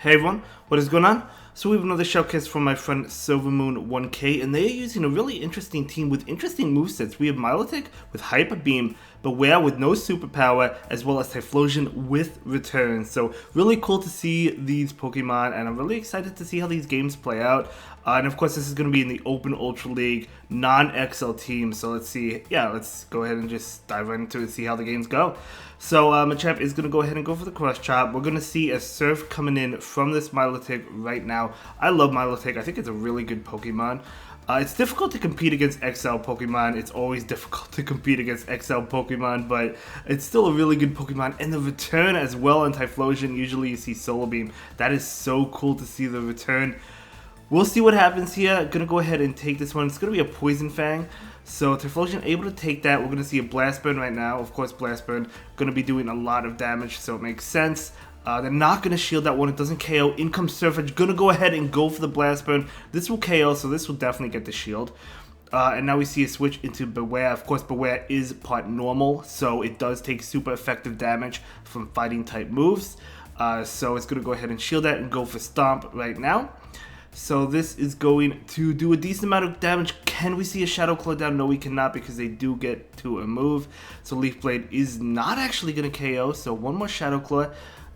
Hey everyone, what is going on? So we have another showcase from my friend Silvermoon 1K, and they are using a really interesting team with interesting movesets. We have Milotic with Hyper Beam, Bewear with no superpower, as well as Typhlosion with Return. So really cool to see these Pokemon, and I'm really excited to see how these games play out. And of course, this is going to be in the Open Ultra League non-XL team. So let's see. Yeah, let's go ahead and just dive right into it and see how the games go. So Machop is going to go ahead and go for the cross chop. We're going to see a Surf coming in from this Milotic right now. I love Milotic. I think it's a really good Pokemon. It's difficult to compete against XL Pokemon. It's always difficult to compete against XL Pokemon, but it's still a really good Pokemon. And the return as well on Typhlosion, usually you see Solar Beam. That is so cool to see the return. We'll see what happens here. Gonna go ahead and take this one. It's gonna be a Poison Fang. So Typhlosion able to take that. We're gonna see a Blast Burn right now. Of course, Blast Burn gonna be doing a lot of damage, so it makes sense. They're not gonna shield that one. It doesn't KO. In comes Surfage. Gonna go ahead and go for the Blast Burn. This will KO, so this will definitely get the shield. And now we see a switch into Bewear. Of course, Bewear is part normal, so it does take super effective damage from fighting type moves. So it's gonna go ahead and shield that and go for Stomp right now. So this is going to do a decent amount of damage. Can we see a Shadow Claw down? No, we cannot, because they do get to a move. So Leaf Blade is not actually going to KO. So one more Shadow Claw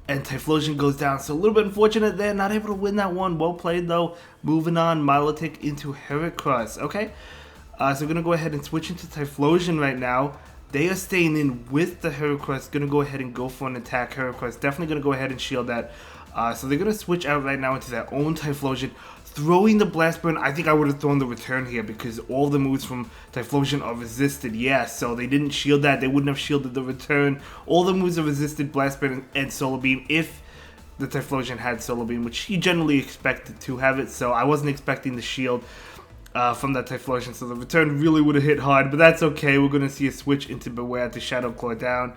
and Typhlosion goes down. So a little bit unfortunate there. Not able to win that one. Well played though. Moving on, Milotic into Heracross. Okay. So we're going to go ahead and switch into Typhlosion right now. They are staying in with the Heracross. Going to go ahead and go for an attack. Heracross definitely going to go ahead and shield that. So they're going to switch out right now into their own Typhlosion. Throwing the Blast Burn, I think I would have thrown the Return here because all the moves from Typhlosion are resisted. Yeah, so they didn't shield that. They wouldn't have shielded the Return. All the moves are resisted, Blast Burn and Solar Beam, if the Typhlosion had Solar Beam, which he generally expected to have it. So I wasn't expecting the shield from that Typhlosion. So the Return really would have hit hard, but that's okay. We're going to see a switch into Bewear to Shadow Claw down.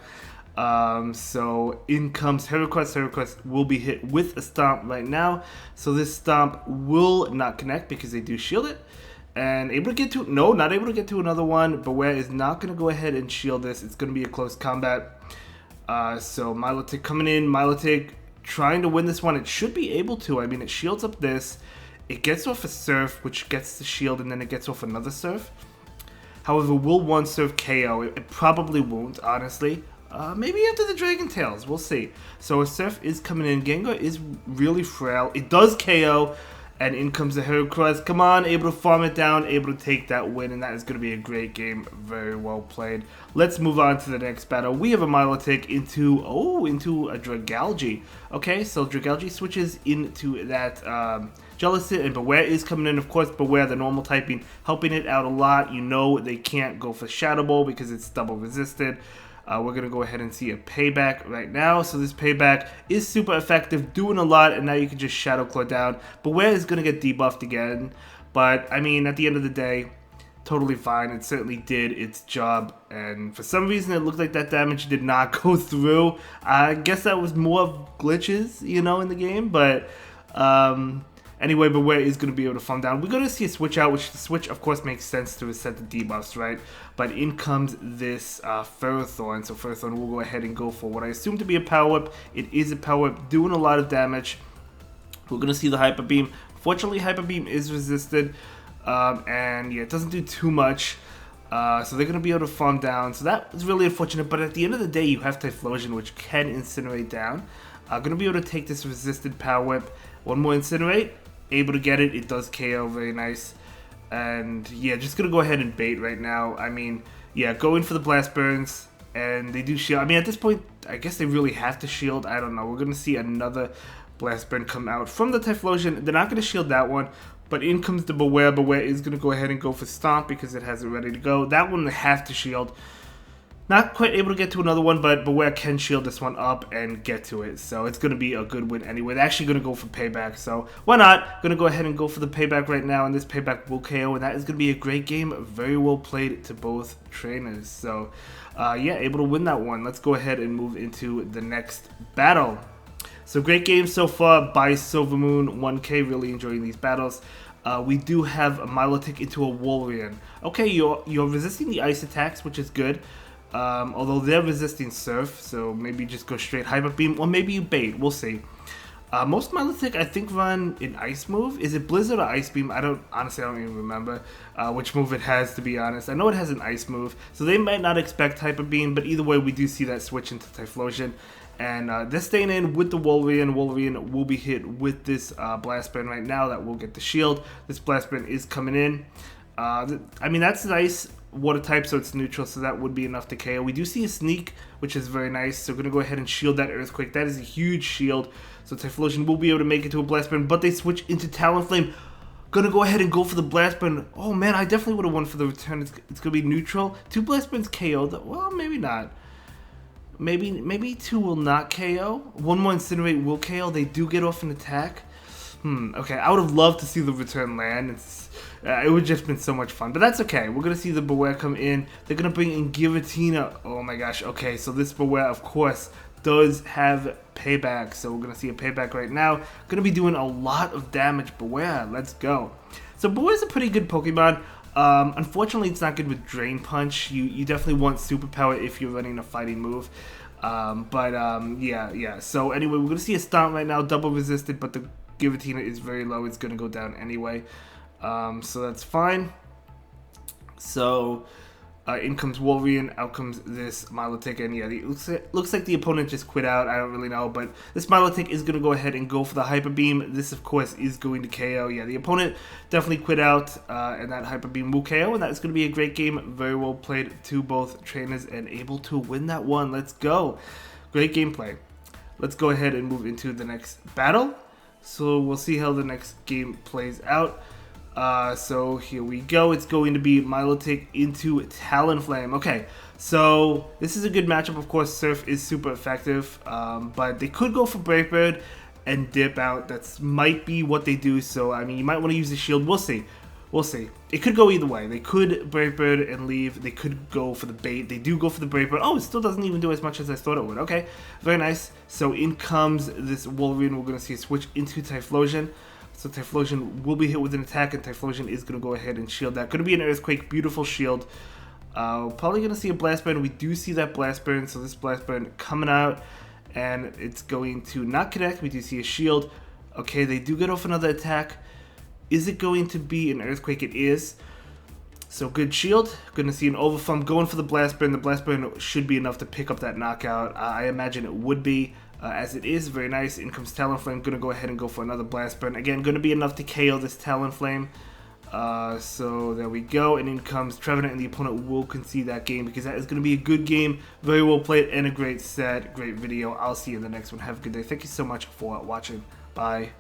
So in comes Heracross. Heracross will be hit with a Stomp right now. So this Stomp will not connect because they do shield it. And able to get to, no, not able to get to another one. Bewear is not going to go ahead and shield this. It's going to be a close combat. So Milotic coming in. Milotic trying to win this one. It should be able to. I mean, it shields up this. It gets off a Surf, which gets the shield, and then it gets off another Surf. However, will one Surf KO? It probably won't, honestly. Maybe after the Dragon Tails, we'll see. So a Surf is coming in. Gengar is really frail. It does KO, and in comes the Heracross. Come on, able to farm it down, able to take that win, and that is going to be a great game. Very well played. Let's move on to the next battle. We have a Milotic into a Dragalge. Okay, so Dragalge switches into that Jellicent, and Bewear is coming in. Of course, Bewear, the normal typing, helping it out a lot. You know they can't go for Shadow Ball because it's double resisted. We're going to go ahead and see a Payback right now. So this Payback is super effective, doing a lot, and now you can just Shadow Claw down. Bewear is going to get debuffed again. But, I mean, at the end of the day, totally fine. It certainly did its job. And for some reason, it looked like that damage did not go through. I guess that was more of glitches, you know, in the game. But, anyway, Bewear is going to be able to farm down. We're going to see a switch out, which the switch, of course, makes sense to reset the debuffs, right? But in comes this Ferrothorn. So Ferrothorn will go ahead and go for what I assume to be a Power Whip. It is a Power Whip, doing a lot of damage. We're going to see the Hyper Beam. Fortunately, Hyper Beam is resisted. And yeah, it doesn't do too much. So they're going to be able to farm down. So that was really unfortunate. But at the end of the day, you have Typhlosion, which can Incinerate down. Going to be able to take this resisted Power Whip. One more Incinerate. Able to get it. It does KO. Very nice. And yeah, just going to go ahead and bait right now. I mean, yeah, go in for the Blast Burns. And they do shield. I mean, at this point, I guess they really have to shield. I don't know. We're going to see another Blast Burn come out from the Typhlosion. They're not going to shield that one. But in comes the Bewear. Bewear is going to go ahead and go for Stomp because it has it ready to go. That one they have to shield. Not quite able to get to another one, but Bewear can shield this one up and get to it. So it's going to be a good win anyway. They're actually going to go for Payback. So why not? Going to go ahead and go for the Payback right now. And this Payback will KO. And that is going to be a great game. Very well played to both trainers. So yeah, able to win that one. Let's go ahead and move into the next battle. So great game so far by Silvermoon 1K. Really enjoying these battles. We do have a Milotic into a Wolverine. Okay, you're resisting the ice attacks, which is good. Although they're resisting Surf, so maybe just go straight Hyper Beam, or maybe you bait. We'll see. Most Milotic, I think, run an Ice move. Is it Blizzard or Ice Beam? Honestly, I don't even remember which move it has, to be honest. I know it has an Ice move, so they might not expect Hyper Beam, but either way, we do see that switch into Typhlosion. And they're staying in with the Wolverine. Wolverine will be hit with this Blast Burn right now. That will get the shield. This Blast Burn is coming in. I mean, that's nice. Water type, so it's neutral, so that would be enough to KO. We do see a sneak, which is very nice, so we're going to go ahead and shield that Earthquake. That is a huge shield, so Typhlosion will be able to make it to a Blast Burn, but they switch into Talonflame. Gonna go ahead and go for the Blast Burn. Oh man, I definitely would have won for the return. It's going to be neutral. 2 Blast Burns KO'd. Well, maybe not. Maybe 2 will not KO. 1 more Incinerate will KO. They do get off an attack. Okay, I would have loved to see the return land. It would have just been so much fun, but that's okay. We're going to see the Bewear come in. They're going to bring in Giratina. Oh my gosh, okay, so this Bewear, of course, does have payback, so we're going to see a payback right now. Going to be doing a lot of damage. Bewear, let's go. So Bewear's a pretty good Pokemon. Unfortunately, it's not good with Drain Punch. You definitely want Superpower if you're running a fighting move. Yeah. So anyway, we're going to see a Stomp right now, double resisted, but the Giratina is very low. It's going to go down anyway. So that's fine. So in comes Wolverine, out comes this Milotic, and yeah, it looks like the opponent just quit out. I don't really know, but this Milotic is going to go ahead and go for the Hyper Beam. This, of course, is going to KO. Yeah, the opponent definitely quit out, and that Hyper Beam will KO, and that's going to be a great game. Very well played to both trainers and able to win that one. Let's go. Great gameplay. Let's go ahead and move into the next battle. So we'll see how the next game plays out. So here we go. It's going to be Milotic into Talonflame. Okay, so this is a good matchup. Of course, Surf is super effective, but they could go for Brave Bird and dip out. That might be what they do. So, I mean, you might want to use the shield. We'll see. We'll see. It could go either way. They could Brave Bird and leave. They could go for the bait. They do go for the Brave Bird. Oh, it still doesn't even do as much as I thought it would. Okay, very nice. So in comes this Wolverine. We're going to see a switch into Typhlosion. So Typhlosion will be hit with an attack, and Typhlosion is going to go ahead and shield that. Going to be an Earthquake. Beautiful shield. Probably going to see a Blast Burn. We do see that Blast Burn. So this Blast Burn coming out, and it's going to not connect. We do see a shield. Okay, they do get off another attack. Is it going to be an Earthquake? It is. So good shield. Going to see an Overthump going for the Blast Burn. The Blast Burn should be enough to pick up that knockout. I imagine it would be. As it is, very nice. In comes Talonflame. Going to go ahead and go for another Blast Burn. Again, going to be enough to KO this Talonflame. So there we go. And in comes Trevenant, and the opponent will concede that game because that is going to be a good game. Very well played and a great set. Great video. I'll see you in the next one. Have a good day. Thank you so much for watching. Bye.